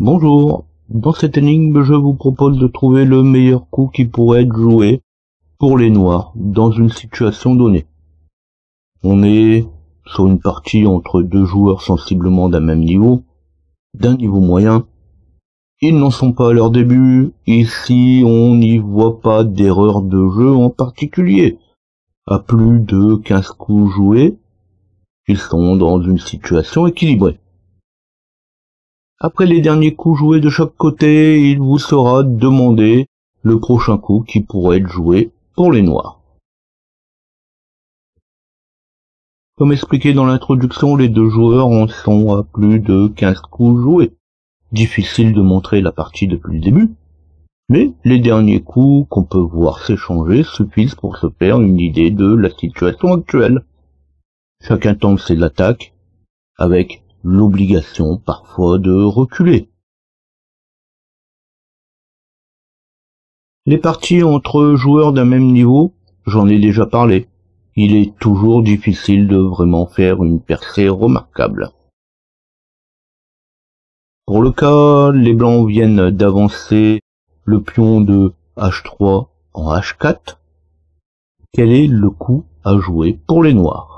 Bonjour, dans cette énigme je vous propose de trouver le meilleur coup qui pourrait être joué pour les noirs dans une situation donnée. On est sur une partie entre deux joueurs sensiblement d'un même niveau, d'un niveau moyen. Ils n'en sont pas à leur début, ici on n'y voit pas d'erreur de jeu en particulier. À plus de 15 coups joués, ils sont dans une situation équilibrée. Après les derniers coups joués de chaque côté, il vous sera demandé le prochain coup qui pourrait être joué pour les noirs. Comme expliqué dans l'introduction, les deux joueurs en sont à plus de 15 coups joués. Difficile de montrer la partie depuis le début, mais les derniers coups qu'on peut voir s'échanger suffisent pour se faire une idée de la situation actuelle. Chacun tente ses attaques, avec l'obligation parfois de reculer. Les parties entre joueurs d'un même niveau, j'en ai déjà parlé. Il est toujours difficile de vraiment faire une percée remarquable. Pour le cas, les blancs viennent d'avancer le pion de H3 en H4. Quel est le coup à jouer pour les noirs ?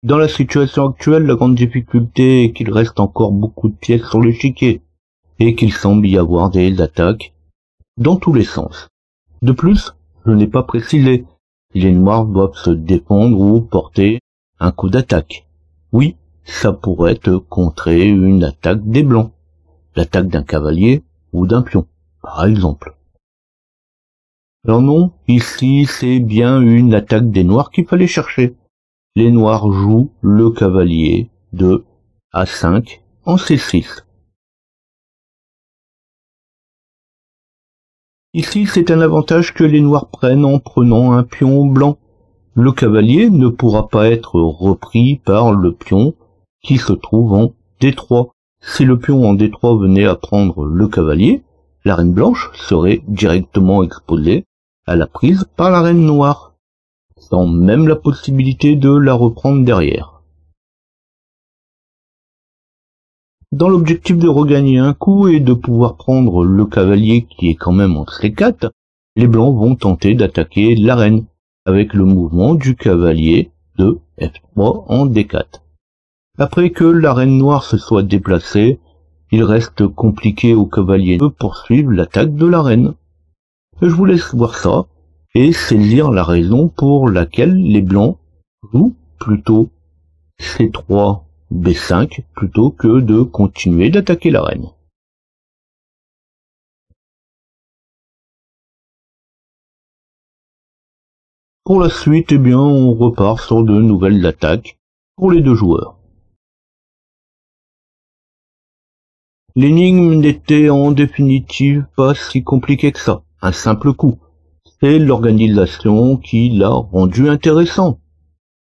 Dans la situation actuelle, la grande difficulté est qu'il reste encore beaucoup de pièces sur l'échiquier, et qu'il semble y avoir des attaques dans tous les sens. De plus, je n'ai pas précisé, les noirs doivent se défendre ou porter un coup d'attaque. Oui, ça pourrait contrer une attaque des blancs, l'attaque d'un cavalier ou d'un pion, par exemple. Alors non, ici c'est bien une attaque des noirs qu'il fallait chercher. Les noirs jouent le cavalier de A5 en C6. Ici, c'est un avantage que les noirs prennent en prenant un pion blanc. Le cavalier ne pourra pas être repris par le pion qui se trouve en D3. Si le pion en D3 venait à prendre le cavalier, la reine blanche serait directement exposée à la prise par la reine noire, sans même la possibilité de la reprendre derrière. Dans l'objectif de regagner un coup et de pouvoir prendre le cavalier qui est quand même en C4, les blancs vont tenter d'attaquer la reine avec le mouvement du cavalier de F3 en D4. Après que la reine noire se soit déplacée, il reste compliqué au cavalier de poursuivre l'attaque de la reine. Je vous laisse voir ça et saisir la raison pour laquelle les blancs jouent plutôt C3 B5 plutôt que de continuer d'attaquer la reine. Pour la suite, eh bien, on repart sur de nouvelles attaques pour les deux joueurs. L'énigme n'était en définitive pas si compliqué que ça, un simple coup. C'est l'organisation qui l'a rendu intéressant.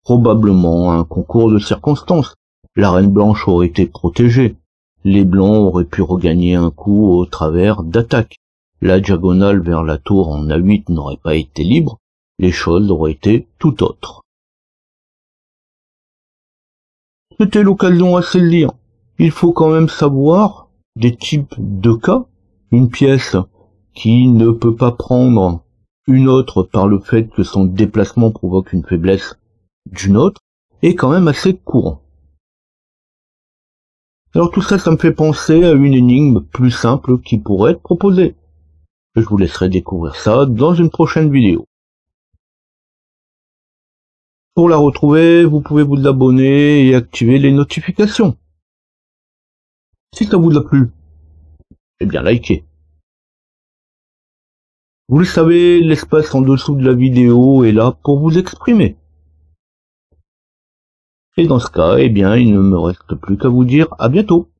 Probablement un concours de circonstances. La reine blanche aurait été protégée. Les blancs auraient pu regagner un coup au travers d'attaques. La diagonale vers la tour en A8 n'aurait pas été libre. Les choses auraient été tout autres. C'était l'occasion à saisir. Il faut quand même savoir des types de cas. Une pièce qui ne peut pas prendre une autre par le fait que son déplacement provoque une faiblesse d'une autre est quand même assez courant. Alors tout ça, ça me fait penser à une énigme plus simple qui pourrait être proposée. Je vous laisserai découvrir ça dans une prochaine vidéo. Pour la retrouver, vous pouvez vous abonner et activer les notifications. Si ça vous a plu, eh bien likez. Vous le savez, l'espace en dessous de la vidéo est là pour vous exprimer. Et dans ce cas, eh bien, il ne me reste plus qu'à vous dire à bientôt.